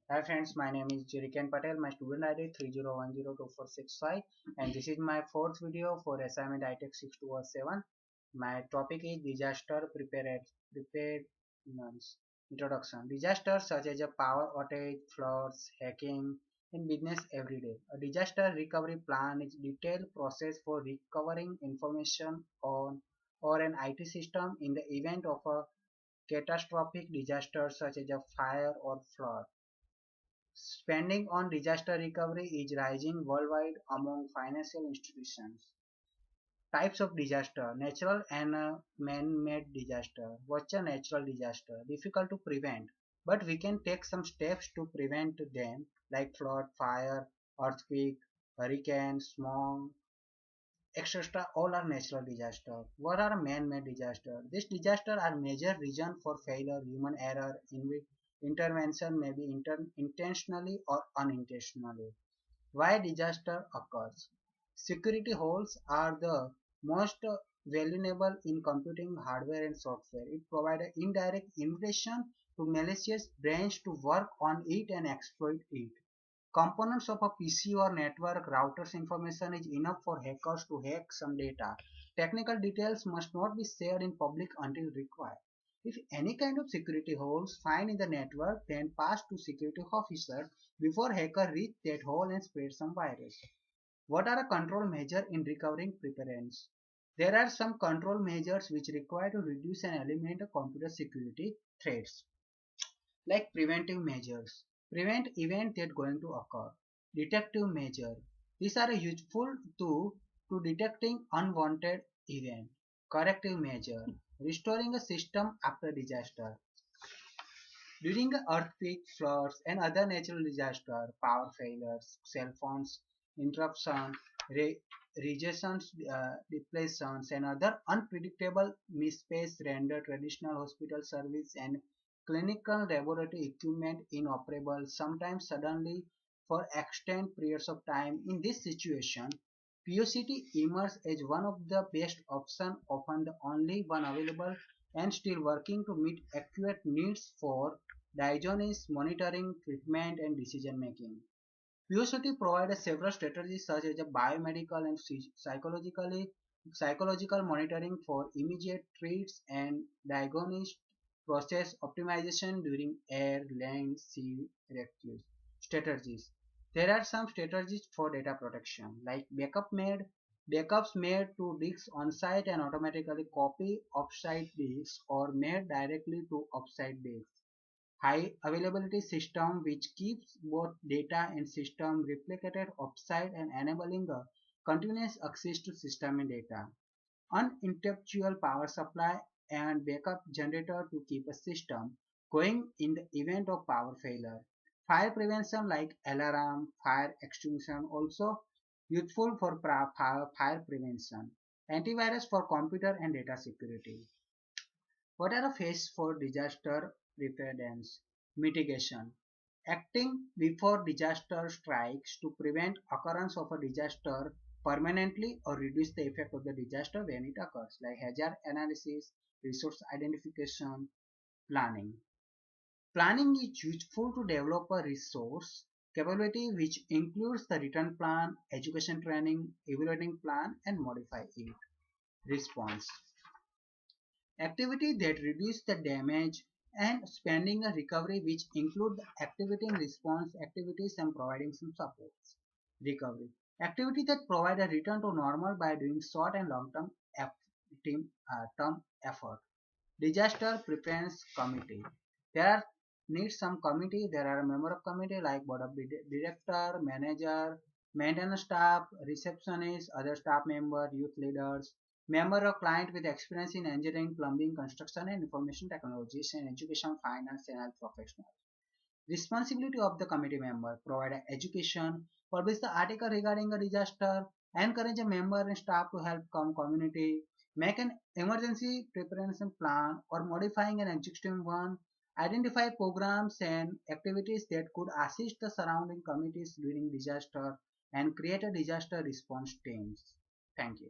Hi friends, my name is Jirikan Patel. My student ID 30102465 and this is my fourth video for assignment ITEC 6207. My topic is preparedness. Introduction. Disasters such as a power outage, floods, hacking in business every day. A disaster recovery plan is a detailed process for recovering information on or an IT system in the event of a catastrophic disaster such as a fire or flood. Spending on disaster recovery is rising worldwide among financial institutions. Types of disaster: natural and man-made disaster. What's a natural disaster? Difficult to prevent, but we can take some steps to prevent them, like flood, fire, earthquake, hurricane, smog, etc. All are natural disasters. What are man-made disasters? These disasters are major reason for failure, human error, in which intervention may be intentionally or unintentionally. Why disaster occurs? Security holes are the most vulnerable in computing hardware and software. It provides an indirect invitation to malicious brains to work on it and exploit it. Components of a PC or network router's information is enough for hackers to hack some data. Technical details must not be shared in public until required. If any kind of security holes find in the network, then pass to security officer before hacker reach that hole and spread some virus. What are a control measure in recovering preparedness? There are some control measures which require to reduce and eliminate a computer security threats, like preventive measures. Prevent event that going to occur. Detective measure. These are useful to detecting unwanted event. Corrective measure. Restoring a system after disaster. During earthquake, floods, and other natural disasters, power failures, cell phones, interruption, registrations, depletions, and other unpredictable mistakes render traditional hospital service and clinical laboratory equipment inoperable, sometimes suddenly for extended periods of time. In this situation, POCT emerges as one of the best options, often the only one available and still working to meet acute needs for diagnosis, monitoring, treatment, and decision making. POCT provides several strategies such as biomedical and psychological monitoring for immediate treats and diagnosis process optimization during air, land, sea rescue strategies. There are some strategies for data protection like backups made to disks on site and automatically copy offsite disks or made directly to offsite disks. High availability system which keeps both data and system replicated offsite and enabling a continuous access to system and data. Uninterruptible power supply and backup generator to keep a system going in the event of power failure. Fire prevention like alarm, fire extinguisher also useful for fire prevention. Antivirus for computer and data security. What are the phases for disaster preparedness? Mitigation. Acting before disaster strikes to prevent occurrence of a disaster permanently or reduce the effect of the disaster when it occurs, like hazard analysis, resource identification, planning. Planning is useful to develop a resource capability which includes the written plan, education training, evaluating plan, and modify it. Response. Activity that reduce the damage and spending a recovery which include the activity and response activities and providing some supports. Recovery. Activity that provide a return to normal by doing short and long term effort. Disaster preparedness committee. There are needs some committee. There are a member of committee like board of director, manager, maintenance staff, receptionist, other staff member, youth leaders, member of client with experience in engineering, plumbing, construction, and information technologies, and education, finance, and health professionals. Responsibility of the committee member: provide education, publish the article regarding a disaster, encourage a member and staff to help community, make an emergency preparation plan or modifying an existing one, identify programs and activities that could assist the surrounding communities during disaster, and create a disaster response teams. Thank you.